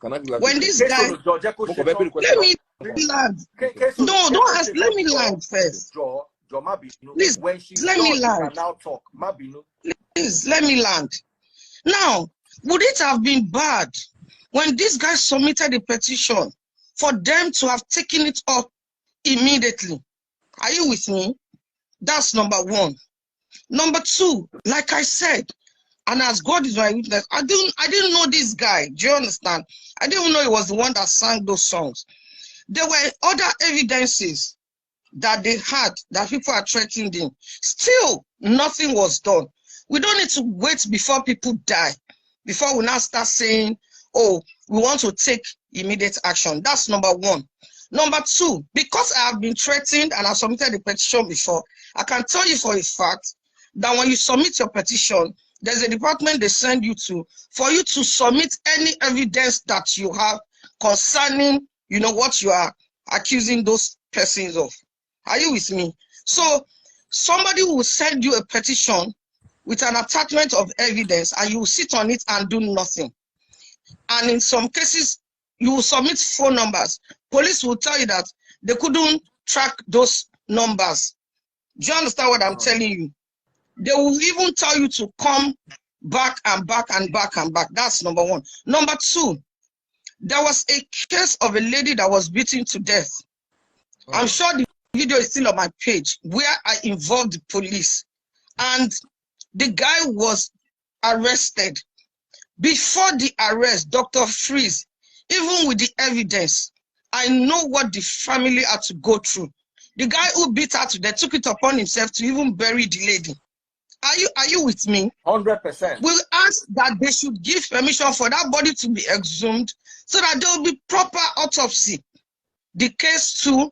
When this guy, let me land. No, don't ask. Let me land first. Please, let me land. Please, let me land. Now, would it have been bad when this guy submitted a petition for them to have taken it up immediately? Are you with me? That's number one. Number two, like I said, and as God is my witness, I didn't know this guy. Do you understand? I didn't know he was the one that sang those songs. There were other evidences that they had that people are threatening him. Still, nothing was done. We don't need to wait before people die before we now start saying, oh, we want to take immediate action. That's number one. Number two, because I have been threatened and I submitted a petition before, I can tell you for a fact that when you submit your petition, there's a department they send you to for you to submit any evidence that you have concerning, what you are accusing those persons of. Are you with me? So somebody will send you a petition with an attachment of evidence and you will sit on it and do nothing. And in some cases, you will submit phone numbers. Police will tell you that they couldn't track those numbers. Do you understand what I'm telling you? They will even tell you to come back and back and back and back. That's number one. Number two, there was a case of a lady that was beaten to death. I'm sure the video is still on my page where I involved the police. And the guy was arrested. Before the arrest, Dr. Freeze, even with the evidence, I know what the family had to go through. The guy who beat her to death took it upon himself to even bury the lady. Are you with me? 100%. We'll ask that they should give permission for that body to be exhumed so that there will be proper autopsy. The case too,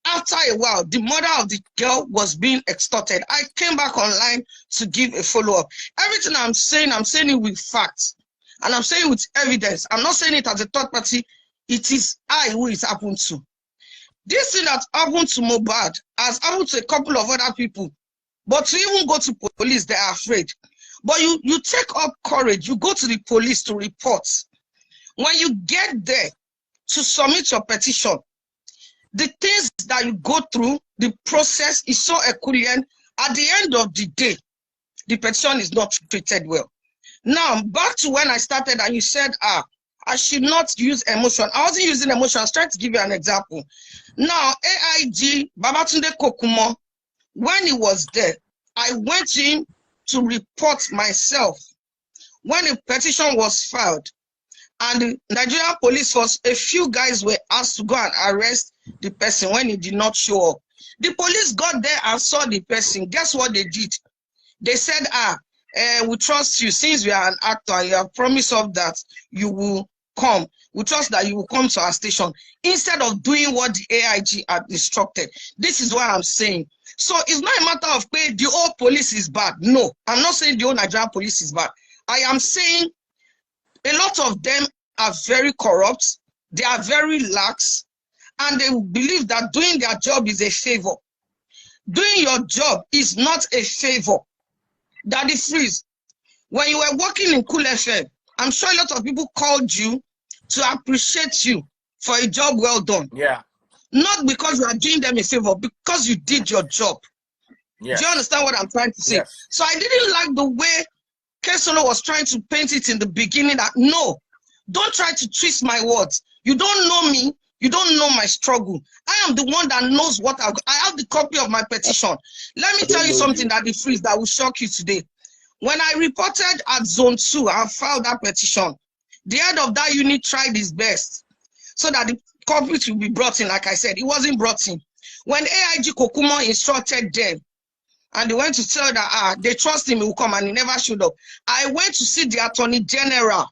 after a while, the mother of the girl was being extorted. I came back online to give a follow-up. Everything I'm saying it with facts. And I'm saying with evidence. I'm not saying it as a third party. It is I who it happened to. This thing that happened to MohBad has happened to a couple of other people. But to even go to police, they are afraid. But you take up courage. You go to the police to report. When you get there to submit your petition, the things that you go through, the process is so herculean. At the end of the day, the petition is not treated well. Now, back to when I started and you said, I should not use emotion. I wasn't using emotion. I was trying to give you an example. Now, AIG, Babatunde Kokumo, when he was there, I went to him to report myself. When a petition was filed, and the Nigerian police force, a few guys were asked to go and arrest the person when he did not show up. The police got there and saw the person. Guess what they did? They said, we trust you. Since we are an actor and you have promised us that you will come, we trust that you will come to our station. Instead of doing what the AIG had instructed. This is what I'm saying. So it's not a matter of pé the whole police is bad. No, I'm not saying the whole Nigerian police is bad. I am saying a lot of them are very corrupt. They are very lax. And they believe that doing their job is a favor. Doing your job is not a favor. Daddy Freeze, when you were working in Cool FM, I'm sure a lot of people called you to appreciate you for a job well done. Yeah. Not because you are doing them a favor, because you did your job. Yes. Do you understand what I'm trying to say? Yes. So I didn't like the way Ksolo was trying to paint it in the beginning that, no, don't try to twist my words. You don't know me. You don't know my struggle. I am the one that knows what I have the copy of my petition. Let me tell you something that the Freeze that will shock you today. When I reported at Zone 2 and filed that petition, the head of that unit tried his best so that the culprit will be brought in. Like I said, it wasn't brought in. When AIG Kokumo instructed them, and they went to tell that they trust him, he will come, and he never showed up. I went to see the Attorney General,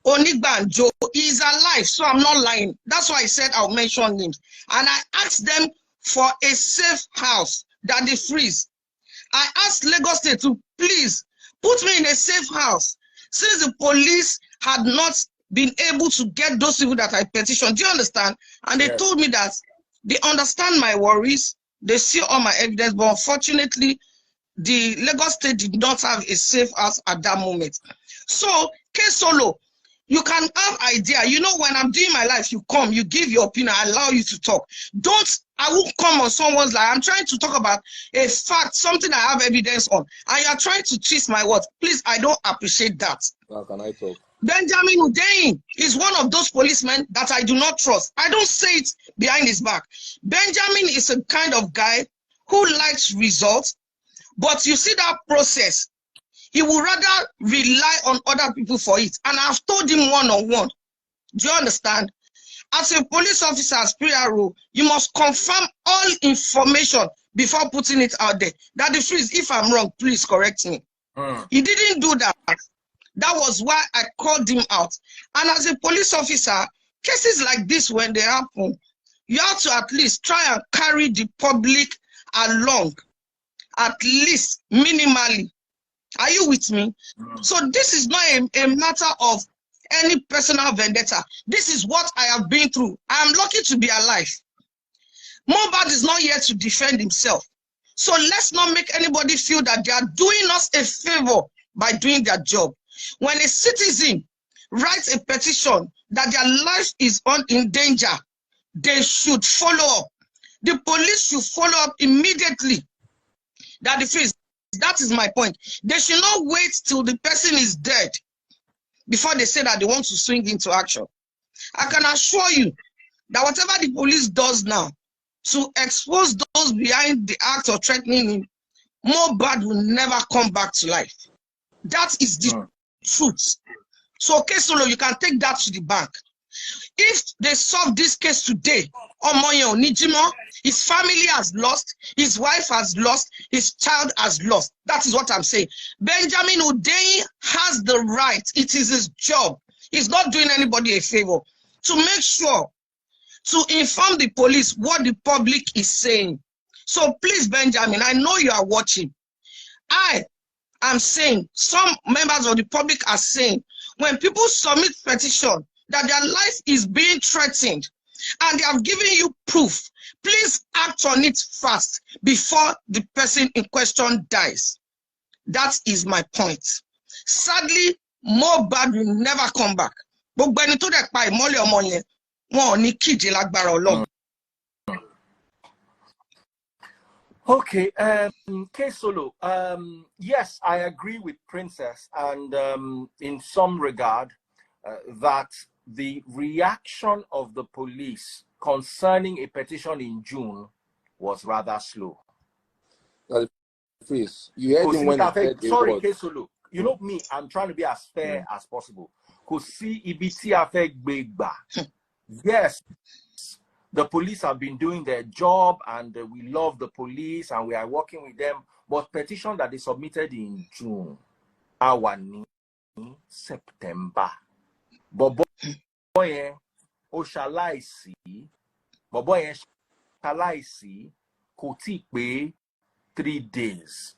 Onigbanjo. He is alive, so I'm not lying. That's why I said I'll mention names. And I asked them for a safe house that they freeze. I asked Lagos State to please put me in a safe house since the police had not been able to get those people that I petitioned. Do you understand? And they told me that they understand my worries. They see all my evidence, but unfortunately, the Lagos State did not have a safe house at that moment. So, Ksolo, You can have idea. You know, when I'm doing my life, you come, you give your opinion, I allow you to talk. I won't come on someone's life. I'm trying to talk about a fact, something I have evidence on. And you're trying to twist my words. Please, I don't appreciate that. How can I talk? Benjamin Hundeyin is one of those policemen that I do not trust. I don't say it behind his back. Benjamin is a kind of guy who likes results, but you see that process, he would rather rely on other people for it. And I've told him one-on-one. Do you understand? As a police officer, as PRO, you must confirm all information before putting it out there. That the truth, if I'm wrong, please correct me. He didn't do that. That was why I called him out. And as a police officer, cases like this, when they happen, you have to at least try and carry the public along, at least minimally. Are you with me? So this is not a matter of any personal vendetta. This is what I have been through. I am lucky to be alive. MohBad is not here to defend himself. So let's not make anybody feel that they are doing us a favor by doing their job. When a citizen writes a petition that their life is in danger, they should follow up. The police should follow up immediately. That is my point. They should not wait till the person is dead before they say that they want to swing into action. I can assure you that whatever the police does now to expose those behind the act of threatening him, MohBad will never come back to life. That is the truth. So, Ksolo, you can take that to the bank. If they solve this case today, Omoyo Nijimo, his family has lost, his wife has lost, his child has lost. That is what I'm saying. Benjamin Hundeyin has the right. It is his job. He's not doing anybody a favor to make sure to inform the police what the public is saying. So please, Benjamin, I know you are watching. I am saying, some members of the public are saying, when people submit petition that their life is being threatened and they have given you proof, please act on it fast before the person in question dies. That is my point. Sadly, MohBad will never come back. But when you told by Molly or Money, okay, Ksolo, yes, I agree with Princess, and in some regard, that the reaction of the police concerning a petition in June was rather slow. Please, you heard him when he said sorry, Ksolo, you know me, I'm trying to be as fair as possible. Yes, the police have been doing their job, and we love the police, and we are working with them. But petition that they submitted in June, September. But boy, shall I see? But boy, shall I see? Koti pay 3 days,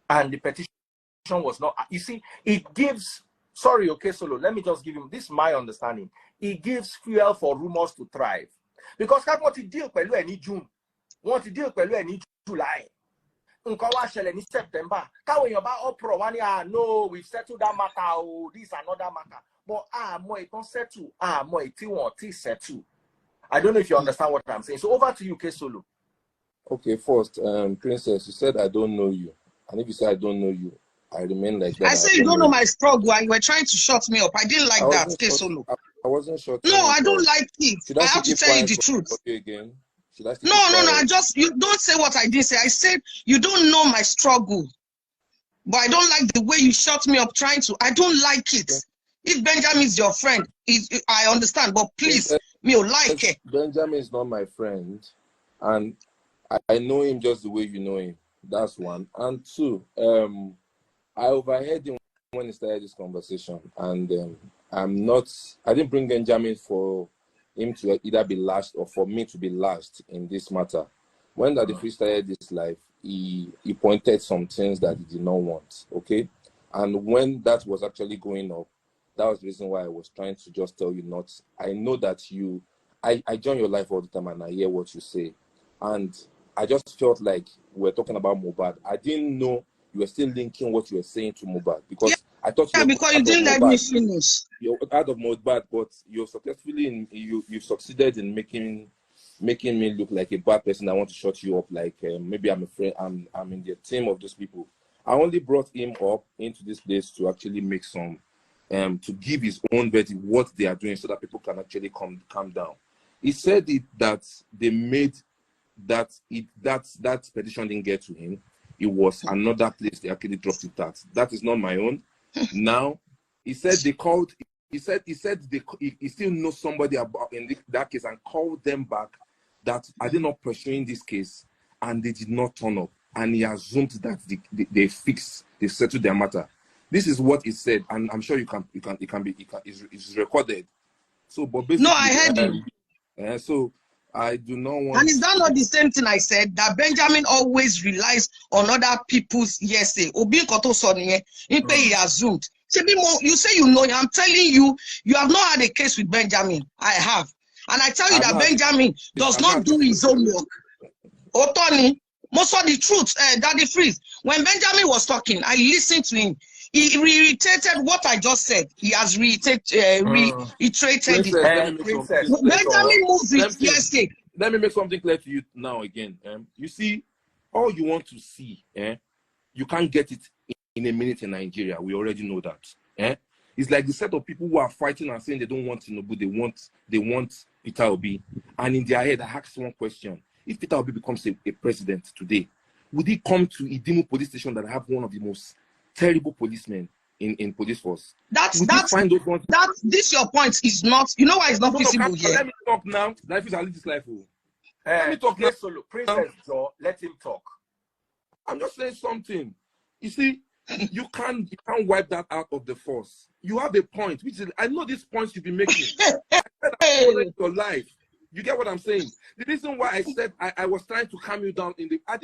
and the petition was not. You see, it gives. Sorry, okay, Solo. Let me just give him this. My understanding. It gives fuel for rumors to thrive, because can't want to deal with any June, want to deal with any July. In September, no, we've settled that matter. Oh, this another matter. But more it don't settle. More it won't settle. I don't know if you understand what I'm saying. So over to you, Ksolo. Okay, first, Princess, you said I don't know you, and if you say I don't know you, I remain like that. I said you don't know my struggle, and you were trying to shut me up. I didn't like that, Ksolo. I wasn't shut. No, I don't like it. I have to tell you the truth. Again? No. You don't say what I did say. I said you don't know my struggle, but I don't like the way you shut me up trying to. I don't like it. Okay. If Benjamin is your friend, I understand, but please, me like it. Benjamin is not my friend, and I know him just the way you know him. That's one. And two, I overheard him when he started this conversation, and I didn't bring Benjamin for him to either be lashed or for me to be lashed in this matter. When Daddy Free started this life, he pointed some things that he did not want, okay? And when that was actually going up, that was the reason why I was trying to just tell you not. I know that I join your life all the time and I hear what you say. And I just felt like we're talking about MohBad. I didn't know you were still linking what you were saying to MohBad, because I I thought yeah, because you didn't let me finish. You're out of MohBad, but you've successfully you've succeeded in making me look like a bad person. I want to shut you up. Like maybe I'm a friend. I'm in the team of those people. I only brought him up into this place to actually make some, to give his own verdict what they are doing, so that people can actually calm down. He said that they made that petition didn't get to him. It was another place they actually dropped it at. That is not my own. Now, he said they called. He said he still knows somebody about in that case and called them back. That are they not pursuing this case, and they did not turn up, and he assumed that they settled their matter. This is what he said, and I'm sure it's recorded. So, but basically, no, I heard him. So I do not want. And is that not the same thing I said, that Benjamin always relies on other people's hearsay? Obi Koto Sonye, he assumed. You say you know. I'm telling you, you have not had a case with Benjamin. I have. And I tell you that Benjamin does not do his own work. Otoni, most of the truth, Daddy Freeze. When Benjamin was talking, I listened to him. He reiterated what I just said. He has reiterated it. Benjamin moves with hearsay. Let me make something clear to you now again. You see, all you want to see, you can't get it in a minute in Nigeria. We already know that. It's like the set of people who are fighting and saying they don't want Tinubu, they want Peter Obi. And in their head, I asked one question. If Peter Obi becomes a president today, would he come to Idimu police station that have one of the most terrible policemen in police force? This your point is not, you know why it's not feasible here? Let me talk now. Life is a little life. Let me talk now. Ksolo, Princess Joe, let him talk. I'm just saying something. You see, you can't wipe that out of the force. You have a point, which is, I know these points you've been making. Your life. You get what I'm saying? The reason why I said I was trying to calm you down I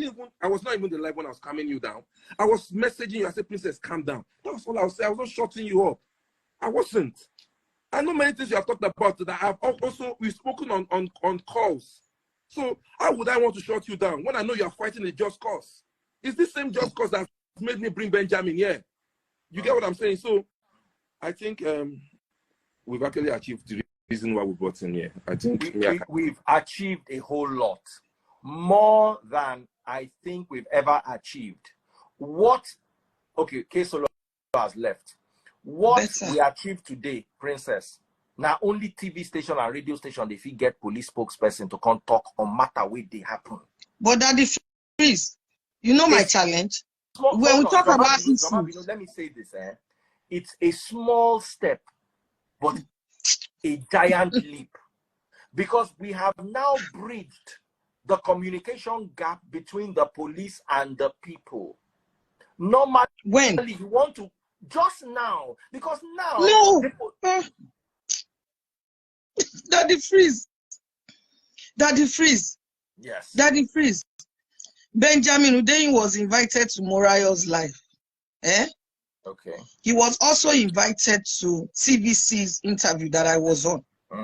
was not even the live when I was calming you down. I was messaging you. I said, Princess, calm down. That was all I was saying. I was not shutting you up. I wasn't. I know many things you have talked about that we've spoken on calls. So how would I want to shut you down when I know you are fighting a just cause? It's this same just cause that made me bring Benjamin here. You get what I'm saying? So I think we've actually achieved the reason why we brought him here. I think we've achieved a whole lot, more than I think we've ever achieved. Okay, Ksolo has left. What we achieved today, Princess, now only TV station and radio station if you get police spokesperson to come talk on matter where they happen. But Daddy Freeze, you know my challenge. When we talk about let me say this, it's a small step, but a giant leap, because we have now bridged the communication gap between the police and the people. Normally, when you want to just now, because now Daddy Freeze, yes, Daddy Freeze. Benjamin Hundeyin was invited to Morayo's life. Okay. He was also invited to TVC's interview that I was on.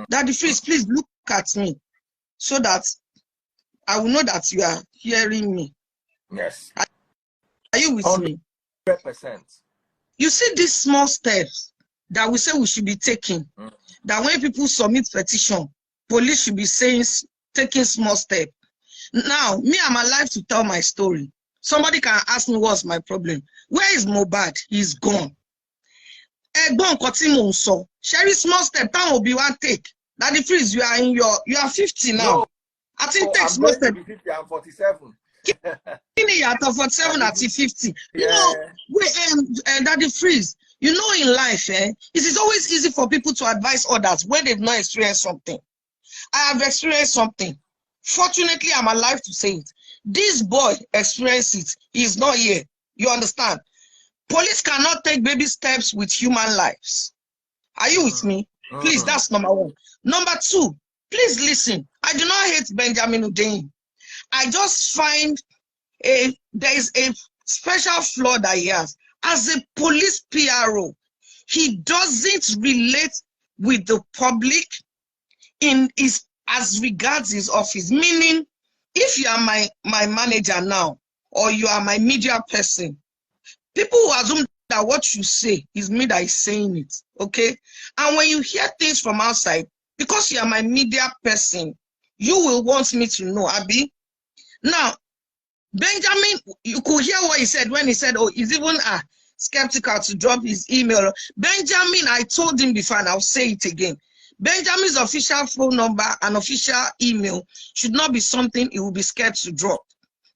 Daddy Freeze, please look at me so that I will know that you are hearing me. Yes. Are you with me? 100%. You see these small steps that we say we should be taking. That when people submit petition, police should be taking small steps. Now, me, I'm alive to tell my story. Somebody can ask me what's my problem. Where is MohBad? He's gone. Sherry, small step, time will be one take. Daddy Freeze, you are 50 now. No. I think take small step. 50, I'm 47. You are 47 at 50. You know, Daddy Freeze, you know in life, it is always easy for people to advise others when they've not experienced something. I have experienced something. Fortunately, I'm alive to say it. This boy experienced it. He's not here. You understand? Police cannot take baby steps with human lives. Are you with me? Please, that's number one. Number two, please listen. I do not hate Benjamin Hundeyin. I just find there is a special flaw that he has. As a police PRO, he doesn't relate with the public as regards his office. Meaning, if you are my manager now, or you are my media person, people who assume that what you say is me that is saying it, okay? And when you hear things from outside, because you are my media person, you will want me to know, Abi. Now, Benjamin, you could hear what he said when he said, oh, he's even skeptical to drop his email. Benjamin, I told him before, and I'll say it again. Benjamin's official phone number and official email should not be something he will be scared to drop.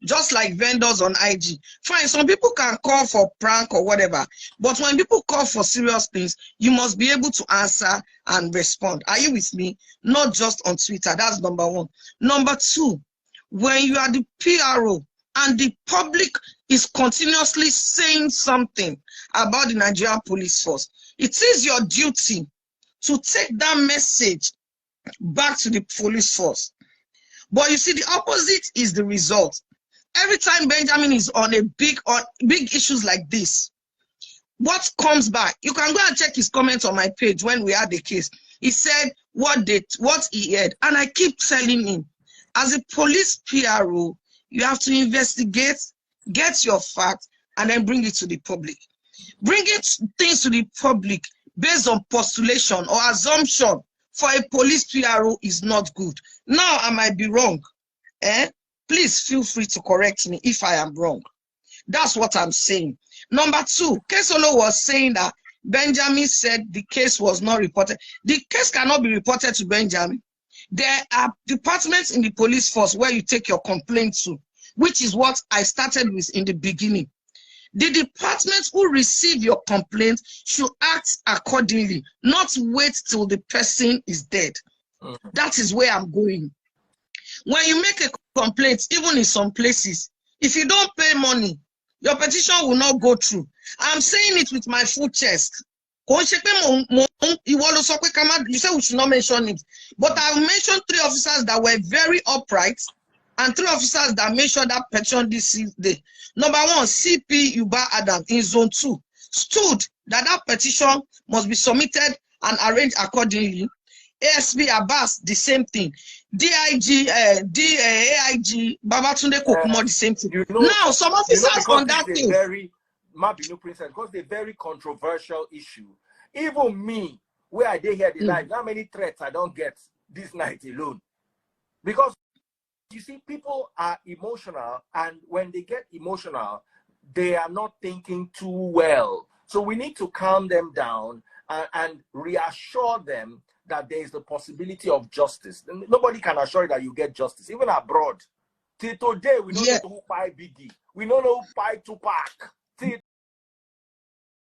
Just like vendors on IG. Fine, some people can call for prank or whatever, but when people call for serious things, you must be able to answer and respond. Are you with me? Not just on Twitter. That's number one. Number two, when you are the PRO and the public is continuously saying something about the Nigerian police force, it is your duty to take that message back to the police force. But you see, the opposite is the result. Every time Benjamin is on a big issues like this, what comes back? You can go and check his comments on my page when we had the case. He said what he heard, and I keep telling him, as a police PRO, you have to investigate, get your facts, and then bring it to the public. Bringing things to the public based on postulation or assumption for a police PRO is not good. Now I might be wrong. Please feel free to correct me if I am wrong. That's what I'm saying. Number two, Ksolo was saying that Benjamin said the case was not reported. The case cannot be reported to Benjamin. There are departments in the police force where you take your complaint to, which is what I started with in the beginning. The departments who receive your complaint should act accordingly, not wait till the person is dead. That is where I'm going. When you make a complaint, even in some places, if you don't pay money, your petition will not go through. I'm saying it with my full chest. You said we should not mention it. But I've mentioned 3 officers that were very upright and 3 officers that made sure that petition this day. Number 1, CP Yuba Adam in Zone 2 stood that petition must be submitted and arranged accordingly. ASP Abbas, the same thing. AIG Babatunde Kokumo, the same thing. Now, some officers on that thing. Because they're very controversial issue. Even me, where I did hear the live, how many threats I don't get this night alone. Because you see, people are emotional, and when they get emotional, they are not thinking too well. So we need to calm them down and reassure them that there is the possibility of justice. Nobody can assure you that you get justice, even abroad. Till today, we don't know who buy Biggie. We don't know who buy Tupac. Till